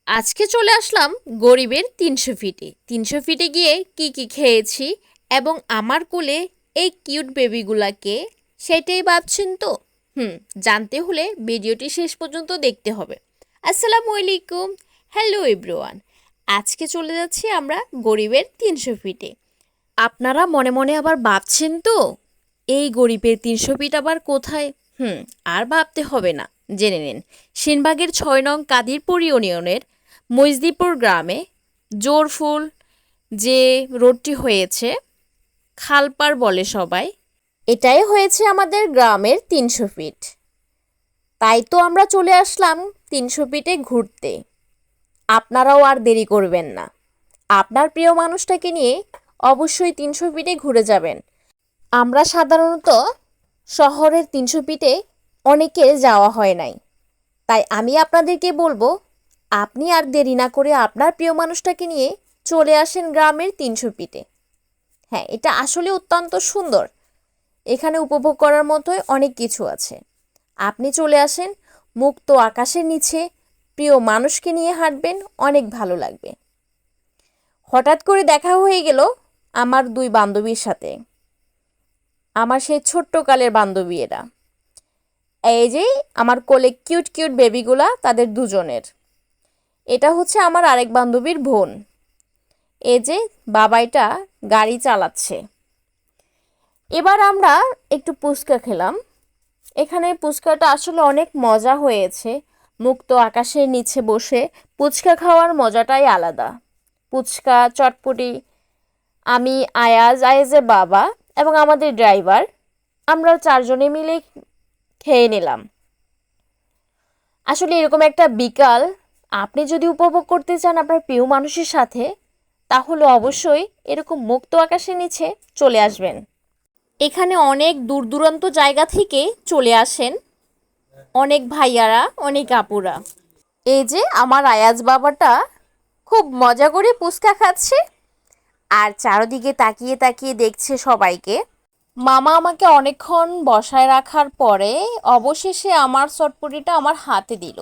আজকে চলে আসলাম গরিবের ৩০০ ফিটে। ৩০০ ফিটে গিয়ে কি কি খেয়েছি এবং আমার কোলে এই কিউট বেবিগুলাকে, সেটাই ভাবছেন তো? জানতে হলে ভিডিওটি শেষ পর্যন্ত দেখতে হবে। আসসালামু আলাইকুম, হ্যালো এভরিওয়ান। আজকে চলে যাচ্ছি আমরা গরিবের ৩০০ ফিটে। আপনারা মনে মনে আবার ভাবছেন তো, এই গরিবের ৩০০ ফিট আবার কোথায়? আর ভাবতে হবে না, জেনে নিন। সেনবাগের ৬ নং কাদিরপুর ইউনিয়নের মইজদিপুর গ্রামে জোরফুল যে রোডটি হয়েছে, খালপাড় বলে সবাই, এটাই হয়েছে আমাদের গ্রামের ৩০০ ফিট। তাই তো আমরা চলে আসলাম ৩০০ ফিটে ঘুরতে। আপনারাও আর দেরি করবেন না, আপনার প্রিয় মানুষটাকে নিয়ে অবশ্যই ৩০০ ফিটে ঘুরে যাবেন। আমরা সাধারণত শহরের ৩০০ ফিটে অনেকের যাওয়া হয় নাই, তাই আমি আপনাদেরকে বলবো, আপনি আর দেরি না করে আপনার প্রিয় মানুষটাকে নিয়ে চলে আসেন গ্রামের ৩০০ ফিটে। হ্যাঁ, এটা আসলে অত্যন্ত সুন্দর। এখানে উপভোগ করার মতোই অনেক কিছু আছে। আপনি চলে আসেন, মুক্ত আকাশের নিচে প্রিয় মানুষকে নিয়ে হাঁটবেন, অনেক ভালো লাগবে। হঠাৎ করে দেখা হয়ে গেল আমার 2 বান্ধবীর সাথে, আমার সেই ছোট্টকালের বান্ধবী এরা। এই যে আমার কোলে কিউট কিউট বেবিগুলা, তাদের দুজনের। এটা হচ্ছে আমার আরেক বান্ধবীর বোন। এই যে বাবাইটা গাড়ি চালাচ্ছে। এবার আমরা একটু পুচকা খেলাম। এখানে পুচকাটা আসলে অনেক মজা হয়েছে। মুক্ত আকাশের নিচে বসে পুচকা খাওয়ার মজাটাই আলাদা। পুচকা, চটপটি, আমি, আয়াজের বাবা এবং আমাদের ড্রাইভার, আমরা 4জনে মিলে খেয়ে নিলাম। আসলে এরকম একটা বিকাল আপনি যদি উপভোগ করতে চান আপনার প্রিয় মানুষের সাথে, তাহলে অবশ্যই এরকম মুক্ত আকাশের নিচে চলে আসবেন। এখানে অনেক দূর দূরান্ত জায়গা থেকে চলে আসেন অনেক ভাইয়ারা, অনেক আপুরা। এই যে আমার আয়াজ বাবাটা খুব মজা করে পুচকা খাচ্ছে আর চারদিকে তাকিয়ে তাকিয়ে দেখছে সবাইকে। মামা আমাকে অনেকক্ষণ বসায় রাখার পরে অবশেষে আমার চটপটিটা আমার হাতে দিল।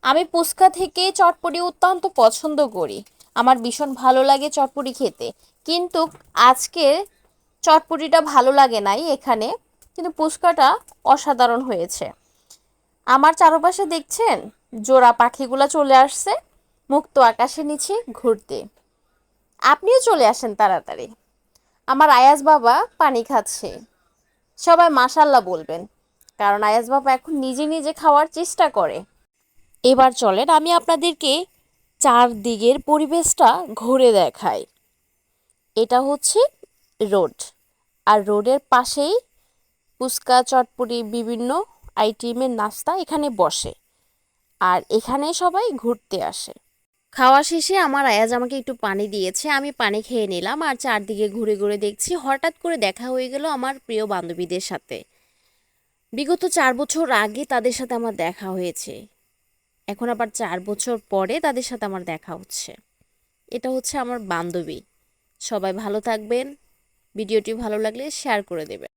আমি পুচকা থেকে চটপটি অত্যন্ত পছন্দ করি, আমার ভীষণ ভালো লাগে চটপটি খেতে। কিন্তু আজকে চটপটিটা ভালো লাগে নাই এখানে, কিন্তু পুচকাটা অসাধারণ হয়েছে। আমার চারপাশে দেখছেন জোড়া পাখিগুলা চলে আসছে মুক্ত আকাশের নিচে ঘুরতে। আপনিও চলে আসেন তাড়াতাড়ি। আমার আয়াজ বাবা পানি খাচ্ছে, সবাই মাশাল্লাহ বলবেন, কারণ আয়াজ বাবা এখন নিজে নিজে খাওয়ার চেষ্টা করে। এবার চলেন আমি আপনাদেরকে চারদিকের পরিবেশটা ঘুরে দেখাই। এটা হচ্ছে রোড, আর রোডের পাশেই ফুচকা, চটপটি, বিভিন্ন আইটেমের নাস্তা এখানে বসে, আর এখানে সবাই ঘুরতে আসে। খাওয়া শেষে আমার আয়াজ আমাকে একটু পানি দিয়েছে, আমি পানি খেয়ে নিলাম আর চারদিকে ঘুরে ঘুরে দেখছি। হঠাৎ করে দেখা হয়ে গেল আমার প্রিয় বান্ধবীদের সাথে। বিগত 4 বছর আগে তাদের সাথে আমার দেখা হয়েছে, এখন আবার 4 বছর পরে তাদের সাথে আমার দেখা হচ্ছে। এটা হচ্ছে আমার বান্ধবী। সবাই ভালো থাকবেন, ভিডিওটি ভালো লাগলে শেয়ার করে দেবেন।